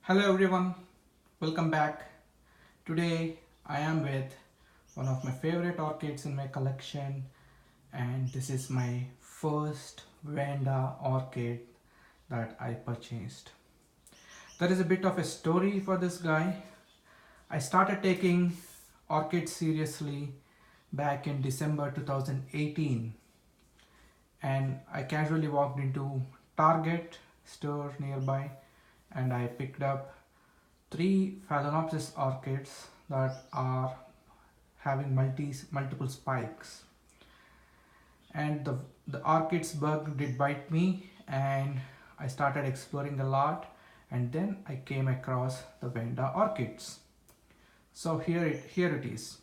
Hello everyone, welcome back. Today I am with one of my favorite orchids in my collection, and this is my first Vanda orchid that I purchased. There is a bit of a story for this guy. I started taking orchids seriously back in December 2018, and I casually walked into Target store nearby and I picked up three Phalaenopsis orchids that are having multiple spikes, and the orchids bug did bite me, and I started exploring a lot, and then I came across the Vanda orchids. So here it is.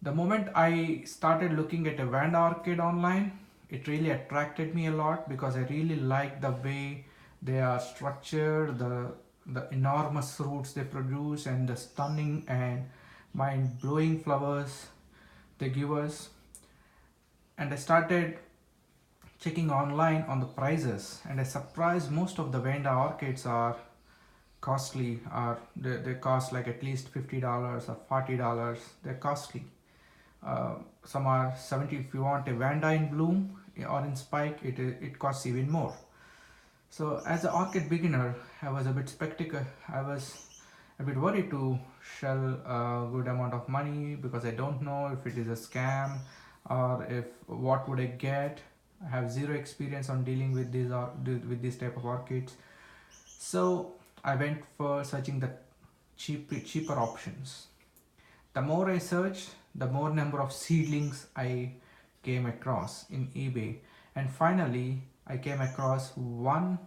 The moment I started looking at a Vanda orchid online, it really attracted me a lot because I really like the way they are structured, the enormous roots they produce, and the stunning and mind-blowing flowers they give us. And I started checking online on the prices, and I surprised most of the Vanda orchids are costly, or they cost like at least $50 or $40. They're costly. Some are 70. If you want a Vanda in bloom or in spike, it costs even more. So as an orchid beginner, I was a bit skeptical. I was a bit worried to shell a good amount of money because I don't know if it is a scam or if what would I get. I have zero experience on dealing with these or with this type of orchids. So I went for searching the cheaper options. The more I searched, the more number of seedlings I came across in eBay, and finally I came across one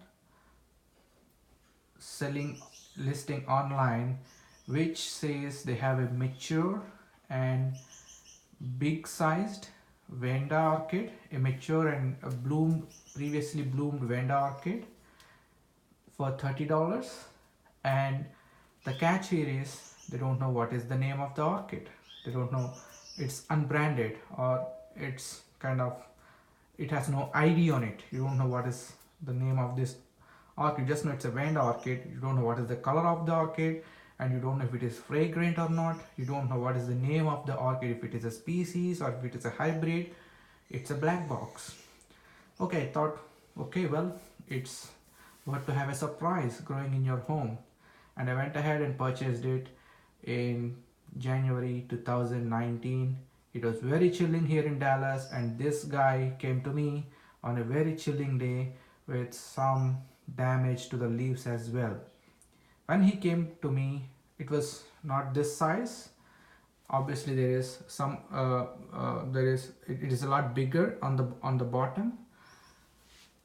selling listing online which says they have a mature and big sized Vanda orchid, a mature and a previously bloomed Vanda orchid for $30. And the catch here is they don't know what is the name of the orchid. They don't know, it's unbranded, or it's kind of, it has no ID on it. You don't know what is the name of this orchid. You just know it's a Vanda orchid. You don't know what is the color of the orchid, and you don't know if it is fragrant or not. You don't know what is the name of the orchid, if it is a species or if it is a hybrid. It's a black box. Okay, I thought, okay, well, it's worth to have a surprise growing in your home. And I went ahead and purchased it in January 2019. It was very chilling here in Dallas, and this guy came to me on a very chilling day with some damage to the leaves as well. When he came to me, it was not this size. Obviously, there is some. It is a lot bigger on the bottom.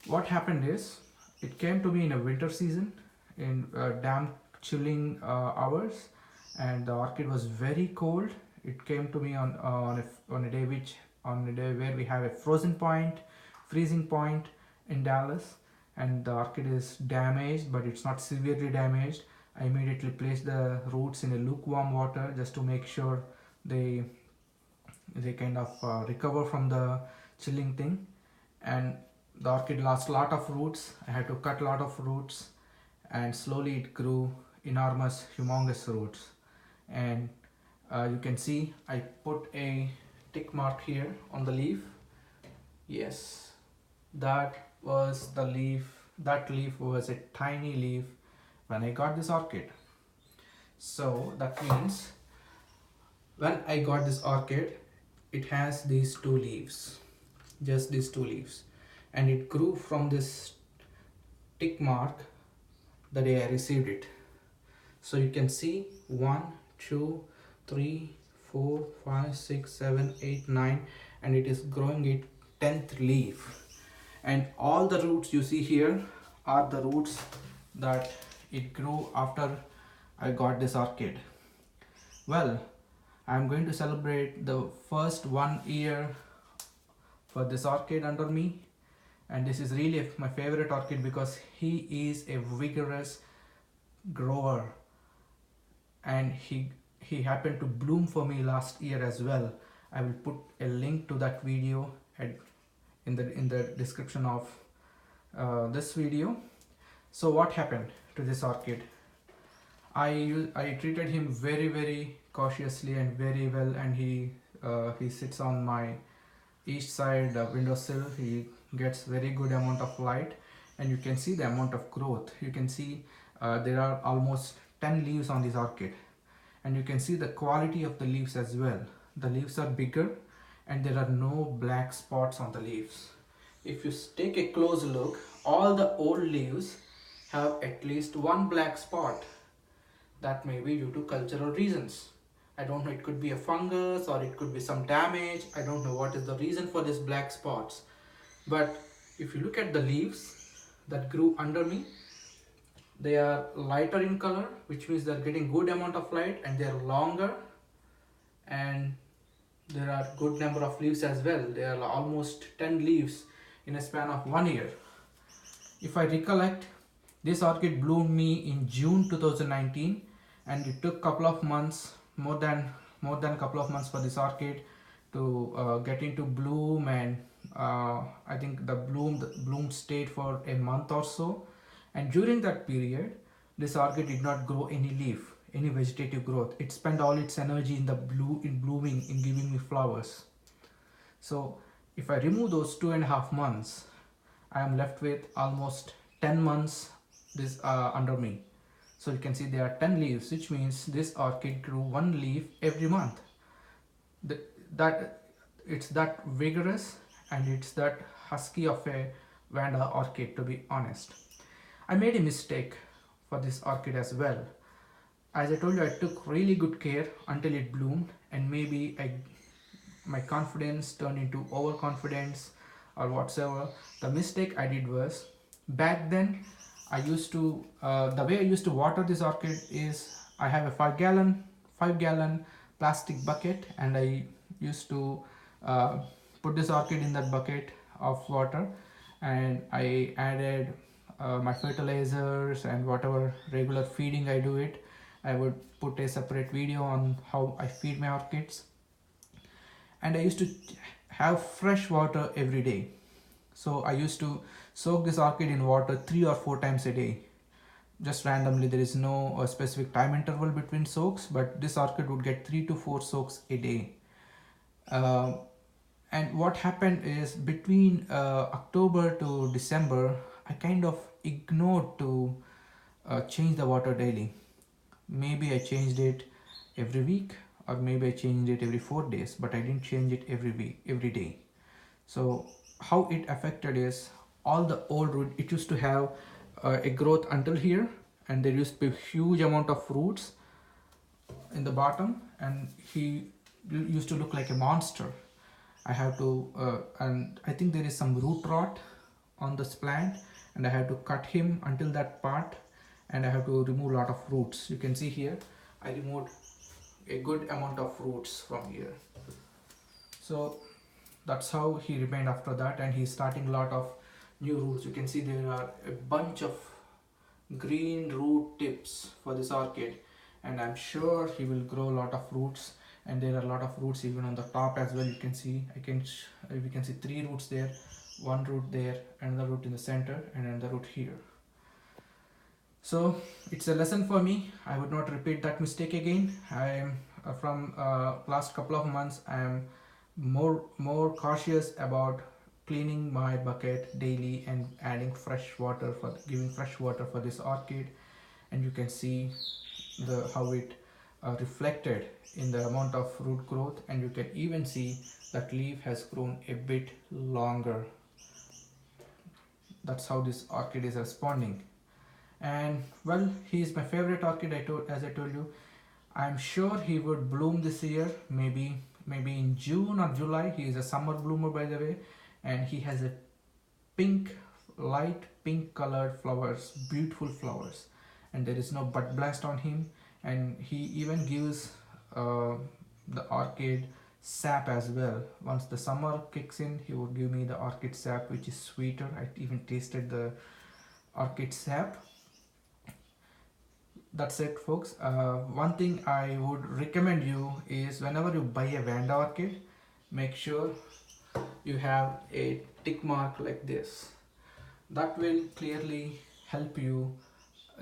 What happened is, it came to me in a winter season, in damp, chilling hours, and the orchid was very cold. It came to me on a day where we have a freezing point in Dallas, and the orchid is damaged, but it's not severely damaged. I immediately placed the roots in a lukewarm water just to make sure they kind of recover from the chilling thing. And the orchid lost a lot of roots. I had to cut a lot of roots, and slowly it grew enormous, humongous roots. And you can see I put a tick mark here on the leaf. Yes, that was the leaf. That leaf was a tiny leaf when I got this orchid. So that means when I got this orchid, it has these two leaves, just these two leaves, and it grew from this tick mark the day I received it. So you can see 1, 2, 3, 4, 5, 6, 7, 8, 9, and it is growing its 10th leaf. And all the roots you see here are the roots that it grew after I got this orchid. Well, I'm going to celebrate the first 1 year for this orchid under me, and this is really my favorite orchid because he is a vigorous grower, and he happened to bloom for me last year as well. I will put a link to that video in the description of this video. So what happened to this orchid? I treated him very cautiously and very well, and he sits on my east side windowsill. He gets very good amount of light, and you can see the amount of growth. You can see there are almost 10 leaves on this orchid, and you can see the quality of the leaves as well. The leaves are bigger, and there are no black spots on the leaves. If you take a close look, all the old leaves have at least one black spot. That may be due to cultural reasons. I don't know, it could be a fungus or it could be some damage. I don't know what is the reason for these black spots. But if you look at the leaves that grew under me, they are lighter in color, which means they're getting good amount of light, and they're longer, and there are good number of leaves as well. There are almost 10 leaves in a span of 1 year. If I recollect, this orchid bloomed me in June 2019, and it took couple of months, more than a couple of months for this orchid to get into bloom, and I think the bloom stayed for a month or so, and during that period this orchid did not grow any leaf, any vegetative growth. It spent all its energy in blooming, in giving me flowers. So if I remove those 2.5 months, I am left with almost 10 months this under me. So you can see there are 10 leaves, which means this orchid grew one leaf every month. That it's that vigorous, and it's that husky of a Vanda orchid, to be honest. I made a mistake for this orchid as well. As I told you, I took really good care until it bloomed, and maybe my confidence turned into overconfidence or whatsoever. The mistake I did was, back then I used to the way I used to water this orchid is, I have a 5 gallon plastic bucket, and I used to put this orchid in that bucket of water, and I added my fertilizers and whatever regular feeding I do it. I would put a separate video on how I feed my orchids, and I used to have fresh water every day. So I used to soak this orchid in water 3 or 4 times a day, just randomly. There is no specific time interval between soaks, but this orchid would get 3 to 4 soaks a day. And what happened is, between October to December, I kind of ignored to change the water daily. Maybe I changed it every week, or maybe I changed it every 4 days, but I didn't change it every day. So how it affected is, all the old root, it used to have a growth until here, and there used to be huge amount of roots in the bottom, and he used to look like a monster. I have to and I think there is some root rot on this plant, and I have to cut him until that part, and I have to remove a lot of roots. You can see here I removed a good amount of roots from here. So that's how he remained after that, and he's starting a lot of new roots. You can see there are a bunch of green root tips for this orchid, and I'm sure he will grow a lot of roots, and there are a lot of roots even on the top as well. You can see, we can see 3 roots there, 1 root there, another root in the center, and another root here. So it's a lesson for me. I would not repeat that mistake again. I am from last couple of months I am more cautious about cleaning my bucket daily and adding fresh water, for giving fresh water for this orchid. And you can see how it reflected in the amount of root growth, and you can even see that leaf has grown a bit longer. That's how this orchid is responding. And well, he is my favorite orchid. As I told you, I'm sure he would bloom this year, maybe in June or July. He is a summer bloomer, by the way, and he has a light pink colored flowers, beautiful flowers, and there is no bud blast on him. And he even gives the orchid sap as well. Once the summer kicks in, he would give me the orchid sap, which is sweeter. I even tasted the orchid sap. That's it, folks. One thing I would recommend you is, whenever you buy a Vanda orchid, make sure you have a tick mark like this. That will clearly help you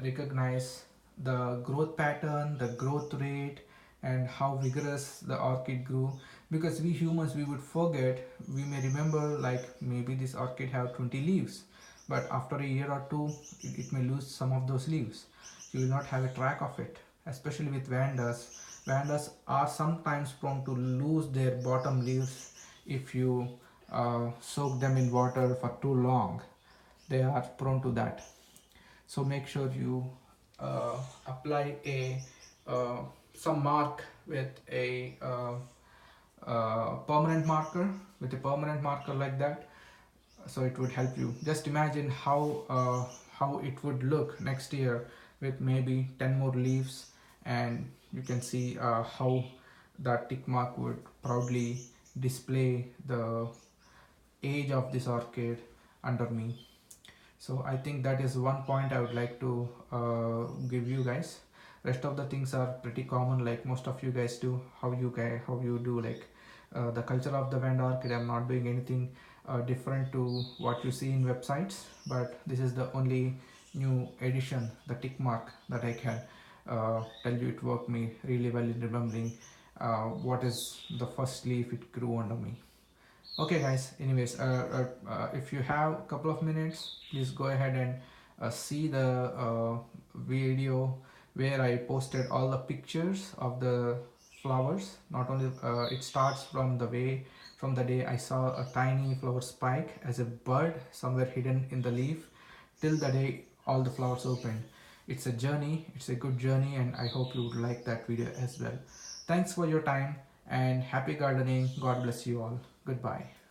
recognize the growth pattern, the growth rate, and how vigorous the orchid grew. Because we humans, we would forget, we may remember like maybe this orchid have 20 leaves, but after a year or two it may lose some of those leaves. You will not have a track of it, especially with vandas. Vandas are sometimes prone to lose their bottom leaves if you soak them in water for too long. They are prone to that. So make sure you apply a some mark with a permanent marker, like that, so it would help you. Just imagine how it would look next year with maybe 10 more leaves, and you can see how that tick mark would proudly display the age of this orchid under me. So I think that is one point I would like to give you guys. Rest of the things are pretty common, like most of you guys do. How you do, like the culture of the Vanda orchid. I'm not doing anything different to what you see in websites, but this is the only new addition, the tick mark, that I can tell you it worked me really well in remembering what is the first leaf it grew under me. Okay guys, anyways, if you have a couple of minutes, please go ahead and see the video where I posted all the pictures of the flowers. Not only it starts from the day I saw a tiny flower spike as a bud somewhere hidden in the leaf, till the day all the flowers opened. It's a journey, it's a good journey, and I hope you would like that video as well. Thanks for your time and happy gardening. God bless you all. Goodbye.